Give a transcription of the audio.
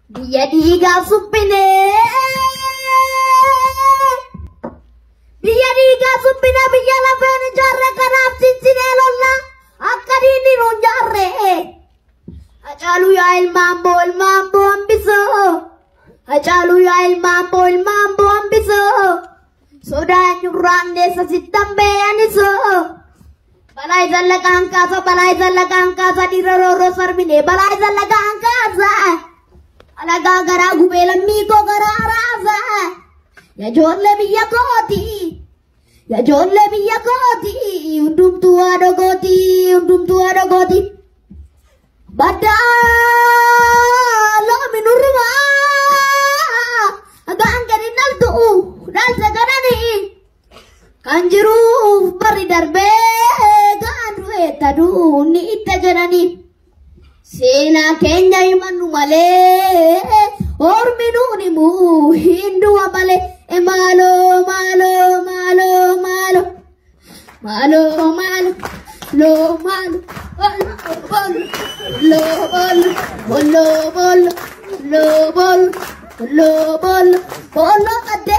Biyya dhiigaa suphine. Biyya dhiigaa suphine biyya lafeen ijaarre kanaaf cincinee lolla akka diinni nuun jaarre. Hacaaluu yaa ilmaan boo hambisoo. Hacaaluu yaa ilmaan boo hambisoo. Sodaan nyurraan dheessa sittan beeyanisoo. Balaa izallaqaan kaasa dhiira rooroo sarmine balaa izallaqaan kaasa. Alagaa garaa gubee lammii koo garaa raasa. Ya ijoollee biyya kooti. Ya ijoollee biyya kooti. Hundumtuu haadha gooti. Baddaa loomi nurrumaa. Agaan gadi naltu'u dhalsa gananii. Kan jiruuf bari darbee gaan du'e taduu ni itti jedhanii. Seenaa keenya himannu malee ormi nuun himuu hindu'a malee. Maaloo bolo kadde